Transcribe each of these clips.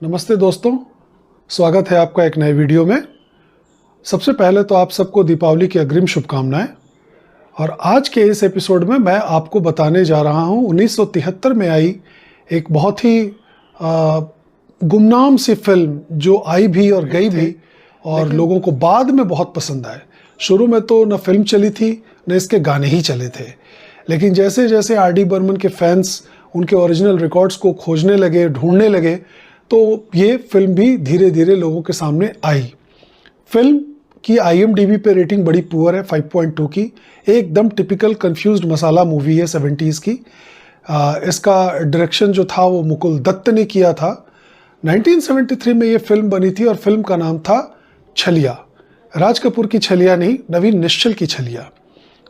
नमस्ते दोस्तों, स्वागत है आपका एक नए वीडियो में। सबसे पहले तो आप सबको दीपावली की अग्रिम शुभकामनाएं। और आज के इस एपिसोड में मैं आपको बताने जा रहा हूं 1973 में आई एक बहुत ही गुमनाम सी फिल्म जो आई भी और गई भी और लोगों को बाद में बहुत पसंद आए। शुरू में तो न फिल्म चली थी न इसके गाने ही चले थे, लेकिन जैसे जैसे आर डी बर्मन के फैंस उनके ओरिजिनल रिकॉर्ड्स को खोजने लगे, ढूंढने लगे, तो ये फिल्म भी धीरे धीरे लोगों के सामने आई। फिल्म की IMDb पे रेटिंग बड़ी पुअर है, 5.2 की। एकदम टिपिकल कंफ्यूज्ड मसाला मूवी है 70s की। इसका डायरेक्शन जो था वो मुकुल दत्त ने किया था। 1973 में ये फिल्म बनी थी और फिल्म का नाम था छलिया। राज कपूर की छलिया नहीं, नवीन निश्चल की छलिया।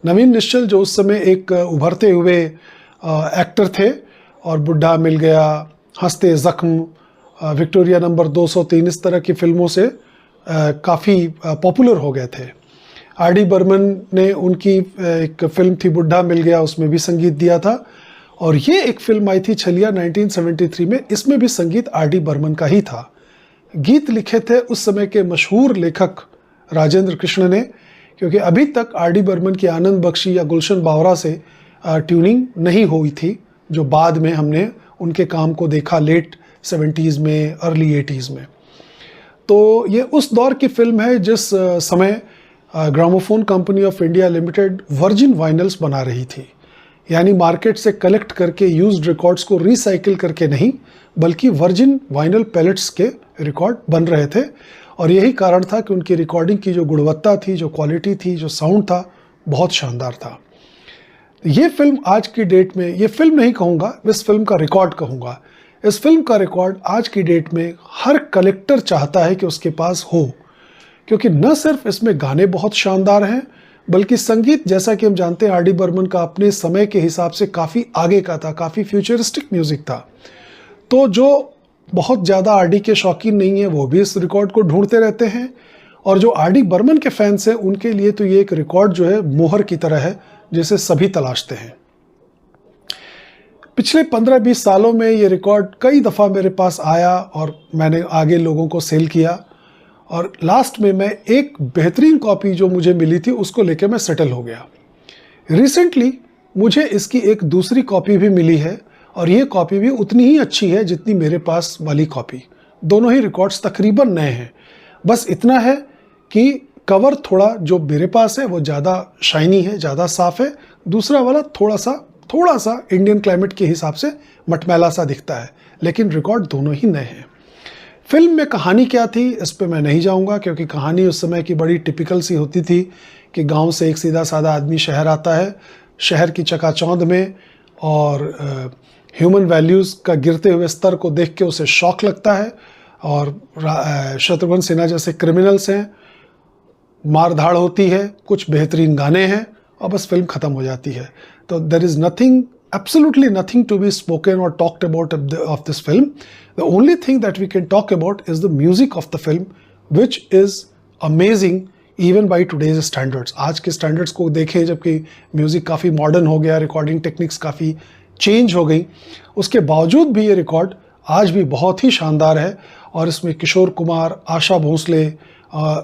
नवीन निश्चल जो उस समय एक उभरते हुए एक्टर थे और बुढ़ा मिल गया, हंसते जख्म, विक्टोरिया नंबर 203 इस तरह की फिल्मों से काफ़ी पॉपुलर हो गए थे। आर डी बर्मन ने उनकी एक फिल्म थी बुढ़ा मिल गया, उसमें भी संगीत दिया था। और ये एक फिल्म आई थी छलिया 1973 में, इसमें भी संगीत आर डी बर्मन का ही था। गीत लिखे थे उस समय के मशहूर लेखक राजेंद्र कृष्ण ने, क्योंकि अभी तक आर डी बर्मन की आनंद बख्शी या गुलशन बावरा से ट्यूनिंग नहीं हुई थी, जो बाद में हमने उनके काम को देखा लेट 70s में, अर्ली 80s में। तो ये उस दौर की फिल्म है जिस समय gramophone company of India limited virgin vinyls बना रही थी, यानी मार्केट से कलेक्ट करके यूज्ड रिकॉर्ड्स को रिसाइकिल करके नहीं, बल्कि वर्जिन वाइनल पैलेट्स के रिकॉर्ड बन रहे थे। और यही कारण था कि उनकी रिकॉर्डिंग की जो गुणवत्ता थी, जो क्वालिटी थी, जो साउंड था, बहुत शानदार था। ये फिल्म आज की डेट में, ये फिल्म नहीं कहूँगा, इस फिल्म का रिकॉर्ड कहूँगा। इस फिल्म का रिकॉर्ड आज की डेट में हर कलेक्टर चाहता है कि उसके पास हो, क्योंकि न सिर्फ इसमें गाने बहुत शानदार हैं, बल्कि संगीत, जैसा कि हम जानते हैं आर डी बर्मन का अपने समय के हिसाब से काफ़ी आगे का था, काफ़ी फ्यूचरिस्टिक म्यूज़िक था। तो जो बहुत ज़्यादा आर डी के शौकीन नहीं है वो भी इस रिकॉर्ड को ढूंढते रहते हैं, और जो आर डी बर्मन के फैंस हैं उनके लिए तो ये एक रिकॉर्ड जो है मोहर की तरह है, जिसे सभी तलाशते हैं। पिछले 15-20 सालों में ये रिकॉर्ड कई दफ़ा मेरे पास आया और मैंने आगे लोगों को सेल किया, और लास्ट में मैं एक बेहतरीन कॉपी जो मुझे मिली थी उसको लेके मैं सेटल हो गया। रिसेंटली मुझे इसकी एक दूसरी कॉपी भी मिली है, और ये कॉपी भी उतनी ही अच्छी है जितनी मेरे पास वाली कॉपी। दोनों ही रिकॉर्ड्स तकरीबन नए हैं, बस इतना है कि कवर थोड़ा जो मेरे पास है वो ज़्यादा शाइनी है, ज़्यादा साफ़ है। दूसरा वाला थोड़ा सा इंडियन क्लाइमेट के हिसाब से मटमैला सा दिखता है, लेकिन रिकॉर्ड दोनों ही नए हैं। फिल्म में कहानी क्या थी इस पे मैं नहीं जाऊंगा, क्योंकि कहानी उस समय की बड़ी टिपिकल सी होती थी कि गांव से एक सीधा साधा आदमी शहर आता है, शहर की चकाचौंध में, और ह्यूमन वैल्यूज़ का गिरते हुए स्तर को देख के उसे शौक लगता है, और शत्रुघ्न सिन्हा जैसे क्रिमिनल्स हैं, मारधाड़ होती है, कुछ बेहतरीन गाने हैं, और बस फिल्म ख़त्म हो जाती है। तो there is nothing, absolutely nothing to be spoken or talked about of this film. The only thing that we can talk about is the music of the film, which is amazing even by today's standards. आज के standards को देखें, जबकि music काफ़ी modern हो गया, recording techniques काफ़ी change हो गई, उसके बावजूद भी ये रिकॉर्ड आज भी बहुत ही शानदार है। और इसमें किशोर कुमार, आशा भोसले,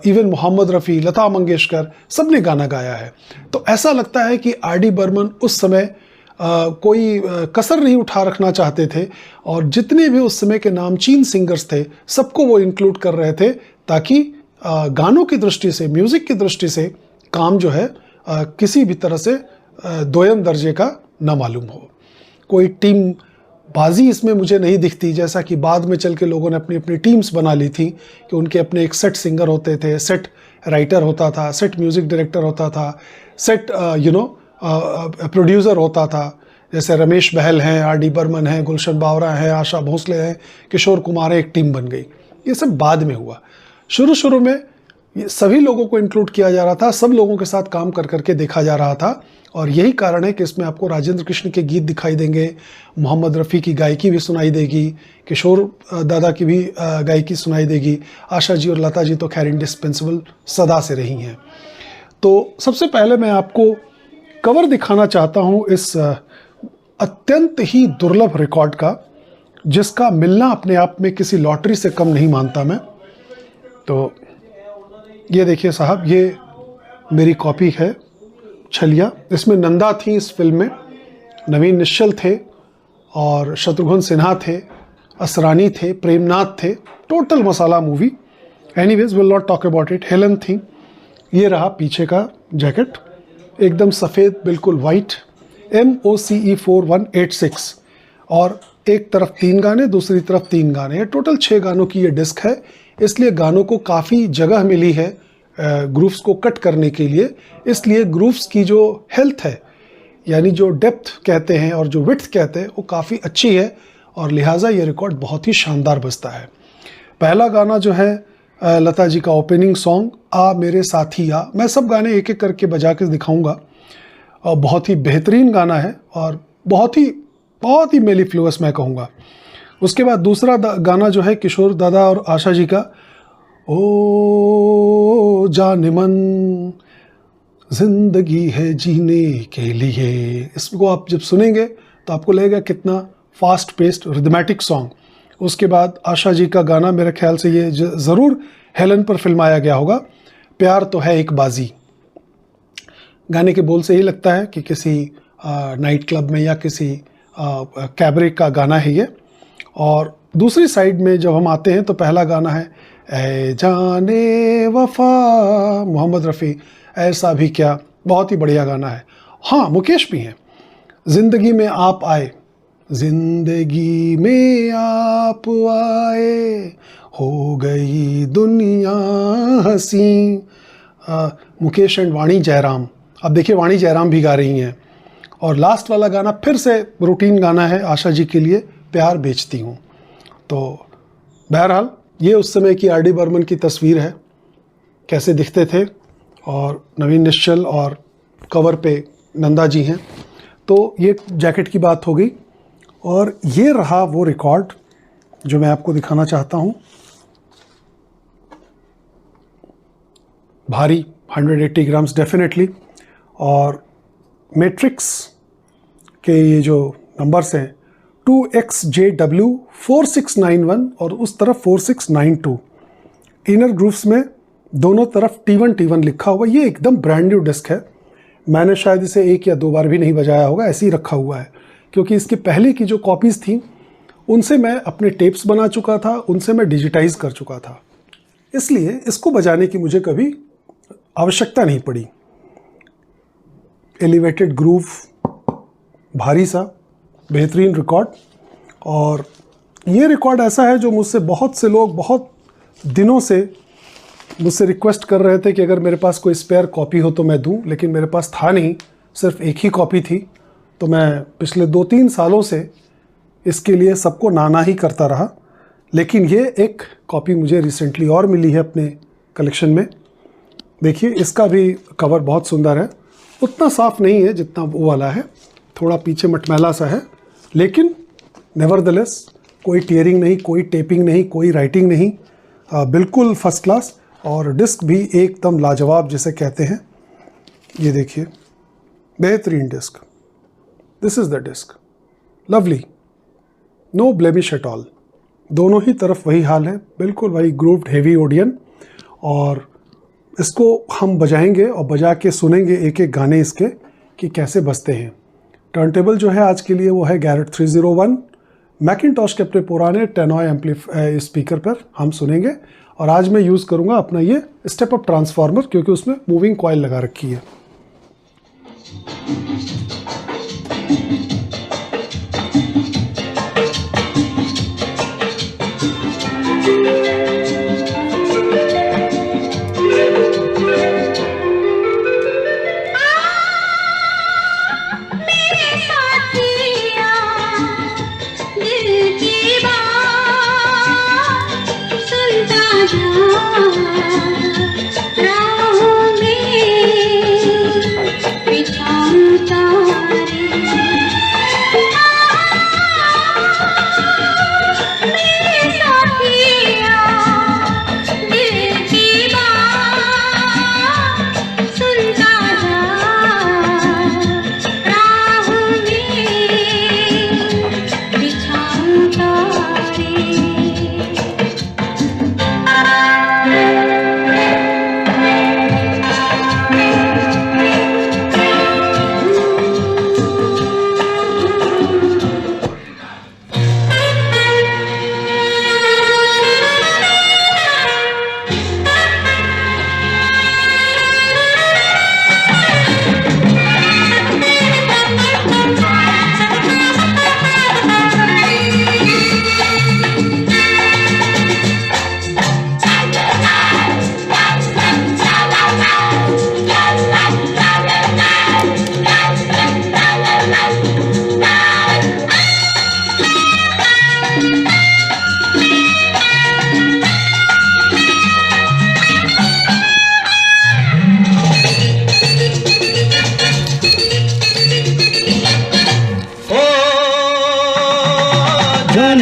इवन मोहम्मद रफ़ी, लता मंगेशकर, सब ने गाना गाया है। तो ऐसा लगता है कि आर डी बर्मन उस समय कोई कसर नहीं उठा रखना चाहते थे, और जितने भी उस समय के नामचीन सिंगर्स थे सबको वो इंक्लूड कर रहे थे, ताकि गानों की दृष्टि से, म्यूज़िक की दृष्टि से काम जो है किसी भी तरह से दोयम दर्जे का ना मालूम हो। कोई टीम बाजी इसमें मुझे नहीं दिखती, जैसा कि बाद में चल के लोगों ने अपनी अपनी टीम्स बना ली थी कि उनके अपने एक सेट सिंगर होते थे, सेट राइटर होता था, सेट म्यूज़िक डायरेक्टर होता था, सेट प्रोड्यूसर होता था। जैसे रमेश बहल हैं, आर डी बर्मन हैं, गुलशन बावरा हैं, आशा भोसले हैं, किशोर कुमार है, एक टीम बन गई। ये सब बाद में हुआ। शुरू में ये सभी लोगों को इंक्लूड किया जा रहा था, सब लोगों के साथ काम कर करके देखा जा रहा था, और यही कारण है कि इसमें आपको राजेंद्र कृष्ण के गीत दिखाई देंगे, मोहम्मद रफ़ी की गायकी भी सुनाई देगी, किशोर दादा की भी गायकी सुनाई देगी, आशा जी और लता जी तो खैर इंडिस्पेंसिबल सदा से रही हैं। तो सबसे पहले मैं आपको कवर दिखाना चाहता हूँ इस अत्यंत ही दुर्लभ रिकॉर्ड का, जिसका मिलना अपने आप में किसी लॉटरी से कम नहीं मानता मैं। तो ये देखिए साहब, ये मेरी कॉपी है छलिया। इसमें नंदा थी इस फिल्म में, नवीन निश्चल थे और शत्रुघ्न सिन्हा थे, असरानी थे, प्रेमनाथ थे। Total masala movie. Anyways, will not talk about it. Helen थी। ये रहा पीछे का जैकेट, एकदम सफ़ेद, बिल्कुल वाइट, MOCE 4186, और एक तरफ 3 गाने, दूसरी तरफ 3 गाने। ये टोटल 6 गानों की ये डिस्क है, इसलिए गानों को काफ़ी जगह मिली है ग्रूव्स को कट करने के लिए। इसलिए ग्रूव्स की जो हेल्थ है, यानी जो डेप्थ कहते हैं और जो विड्थ कहते हैं, वो काफ़ी अच्छी है, और लिहाजा ये रिकॉर्ड बहुत ही शानदार बजता है। पहला गाना जो है लता जी का ओपनिंग सॉन्ग, आ मेरे साथी आ। मैं सब गाने एक एक करके बजा के दिखाऊंगा, और बहुत ही बेहतरीन गाना है और बहुत ही मेलिफ्लुअस मैं कहूँगा। उसके बाद दूसरा गाना जो है किशोर दादा और आशा जी का, ओ जानेमन जिंदगी है जीने के लिए। इसको आप जब सुनेंगे तो आपको लगेगा कितना फास्ट पेस्ड रिदमेटिक सॉन्ग। उसके बाद आशा जी का गाना, मेरे ख्याल से ये ज़रूर हेलन पर फिल्माया गया होगा, प्यार तो है एक बाजी। गाने के बोल से ही लगता है कि किसी नाइट क्लब में या किसी कैबरे का गाना है ये। और दूसरी साइड में जब हम आते हैं तो पहला गाना है ऐ जाने वफा, मोहम्मद रफ़ी, ऐसा भी क्या, बहुत ही बढ़िया गाना है। हाँ, मुकेश भी हैं। ज़िंदगी में आप आए, जिंदगी में आप आए, हो गई दुनिया हसी। मुकेश एंड वाणी जयराम। अब देखिए, वाणी जयराम भी गा रही हैं। और लास्ट वाला गाना फिर से रूटीन गाना है आशा जी के लिए, प्यार बेचती हूँ। तो बहरहाल ये उस समय की RD बर्मन की तस्वीर है, कैसे दिखते थे, और नवीन निश्चल और कवर पे नंदा जी हैं। तो ये जैकेट की बात हो गई, और ये रहा वो रिकॉर्ड जो मैं आपको दिखाना चाहता हूँ। भारी 180 ग्राम्स डेफिनेटली, और मैट्रिक्स के ये जो नंबर्स हैं 2XJW 4691 और उस तरफ 4692, इनर ग्रूव्स में दोनों तरफ T1 लिखा हुआ। ये एकदम ब्रांड न्यू डिस्क है। मैंने शायद इसे 1 या 2 बार भी नहीं बजाया होगा, ऐसे ही रखा हुआ है, क्योंकि इसकी पहले की जो कॉपीज़ थी उनसे मैं अपने टेप्स बना चुका था, उनसे मैं डिजिटाइज कर चुका था, इसलिए इसको बजाने की मुझे कभी आवश्यकता नहीं पड़ी। एलिवेटेड ग्रूव, भारी सा बेहतरीन रिकॉर्ड। और ये रिकॉर्ड ऐसा है जो मुझसे बहुत से लोग बहुत दिनों से मुझसे रिक्वेस्ट कर रहे थे कि अगर मेरे पास कोई स्पेयर कॉपी हो तो मैं दूं, लेकिन मेरे पास था नहीं, सिर्फ एक ही कॉपी थी। तो मैं पिछले 2-3 सालों से इसके लिए सबको नाना ही करता रहा, लेकिन ये एक कॉपी मुझे रिसेंटली और मिली है अपने कलेक्शन में। देखिए, इसका भी कवर बहुत सुंदर है, उतना साफ नहीं है जितना वो वाला है, थोड़ा पीछे मटमैला सा है, लेकिन नेवरदलेस कोई टीयरिंग नहीं, कोई टेपिंग नहीं, कोई राइटिंग नहीं, बिल्कुल फर्स्ट क्लास। और डिस्क भी एकदम लाजवाब जिसे कहते हैं। ये देखिए, बेहतरीन disc. This is the disc, lovely, no blemish at all. दोनों ही तरफ वही हाल है, बिल्कुल वही ग्रूव्ड हेवी ओडियन। और इसको हम बजाएंगे और बजा के सुनेंगे एक एक गाने इसके कि कैसे बजते हैं। टर्नटेबल जो है आज के लिए वो है गैरेट 301। मैकिंटॉश के अपने पुराने टेनॉय स्पीकर पर हम सुनेंगे। और आज मैं यूज़ करूँगा अपना ये स्टेप अप ट्रांसफार्मर, क्योंकि उसमें मूविंग कॉइल लगा रखी है। राहों में बिछाऊं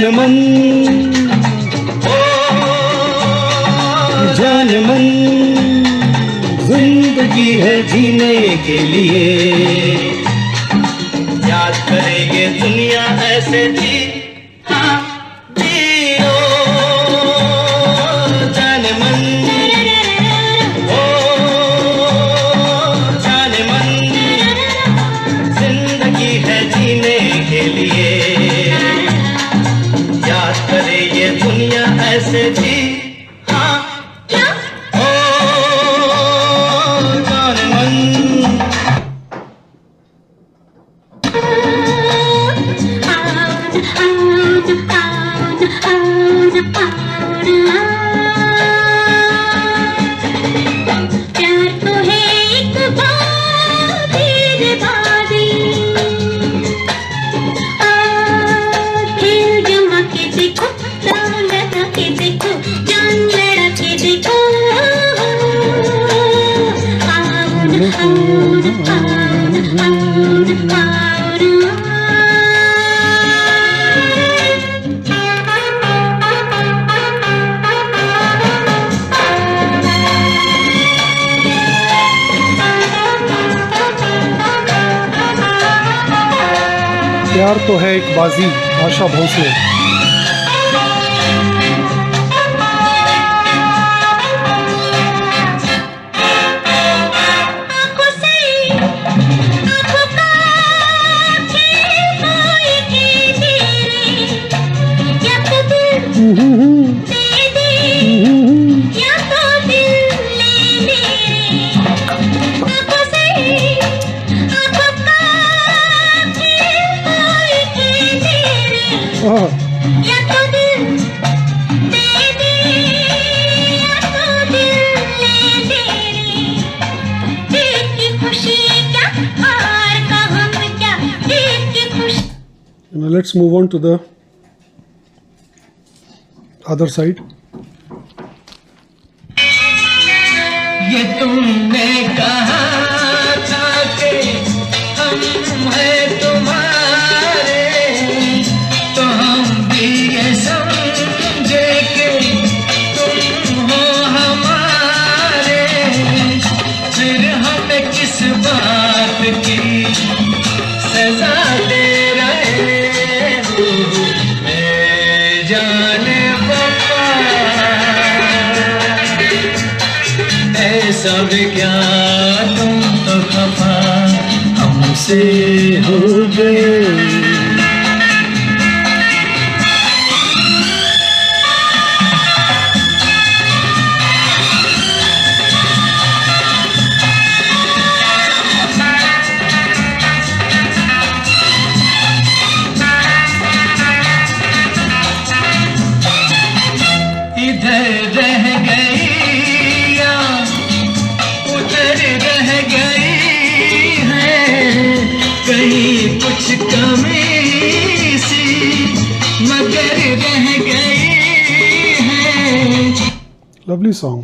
जान मन, ओ जान मन, जिंदगी है जीने के लिए, याद करेंगे दुनिया ऐसे जी, हाँ जियो जान मन, ओ जान मन, जिंदगी है जीने के लिए, याद करेंगे दुनिया ऐसे जी, हाँ ओ जान मन। प्यार तो है एक बादल बादल, खेल जमा के देखो, दाम लगा के देखो, जान लड़ा के देखो, प्यार तो है एक बाजी, आशा भोसले। आँखों से आँखों का खेल कोई खेले, या तो दिल दे दे, या तो दिल ले ले, आँखों से आँखों का खेल कोई खेले, आह, या तो दिल दे दे, या तो दिल ले ले, देख की खुशी क्या, हार का हम क्या, देख की खुशी। Now let's move on to the other side. ये तुमने कहा था कि हम हैं तुम्हारे, तो हम भी ये समझे कि तुम हो हमारे, फिर हमें किस बात की सजा दे रहे हो मेरे जाने वफा, ऐसा भी क्या तुम तो खफा हमसे हो गए। इधर रह गई या उधर रह गई है, कहीं कुछ कमी सी मगर रह गई है। Lovely song.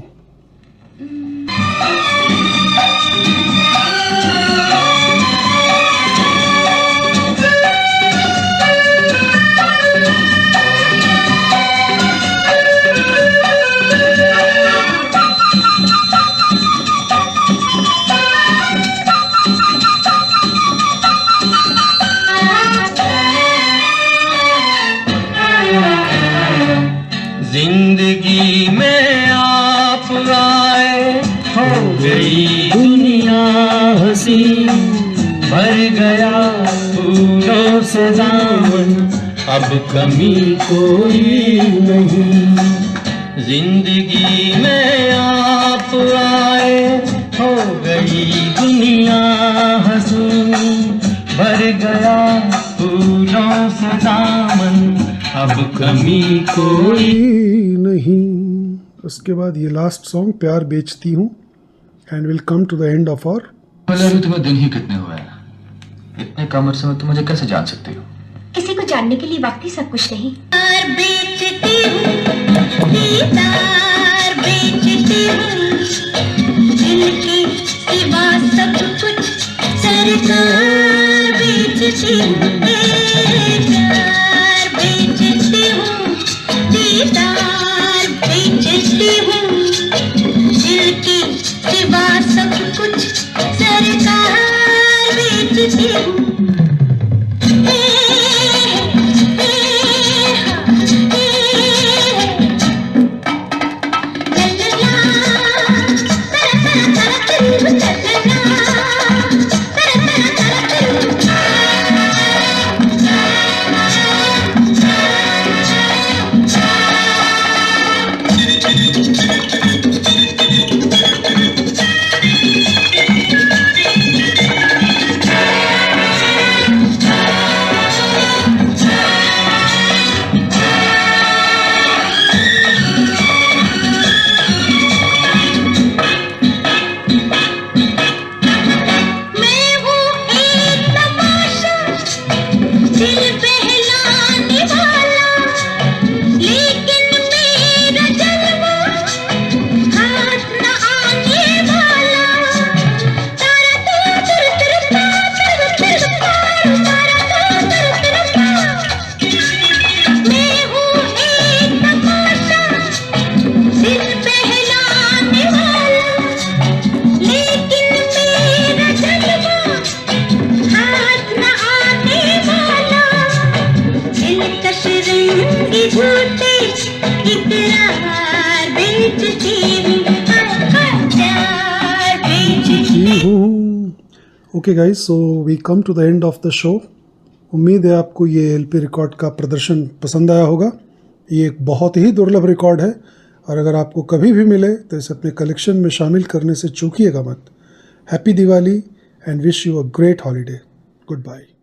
जिंदगी में आप आए, हो गई दुनिया हंसी, भर गया फूलों से दामन, अब कमी कोई नहीं। जिंदगी में आप आए, हो गई दुनिया हंसी, भर गया फूलों से दामन, अब कमी कोई नहीं। उसके बाद ये लास्ट सॉन्ग प्यार बेचती हूँ, and will come to the end of hour. अभी तुम्हें दिन ही कितने हुए हैं? इतने कम अरसे में तुम मुझे कैसे जान सकती हो? किसी को जानने के लिए वक्त ही सब कुछ नहीं। प्यार बेचती हूँ, दीदार बेचती हूँ, जिनकी सिवा सब कुछ सरकार बेचती हूँ, प्यार बेचती हूँ। हूँ, दिल की सिवा सब कुछ सरकार बेचती हूँ। Okay guys, so we come to the end of the show. उम्मीद है आपको ये एलपी रिकॉर्ड का प्रदर्शन पसंद आया होगा। ये एक बहुत ही दुर्लभ रिकॉर्ड है और अगर आपको कभी भी मिले तो इसे अपने कलेक्शन में शामिल करने से चूकिएगा मत। Happy Diwali and wish you a great holiday. Good bye.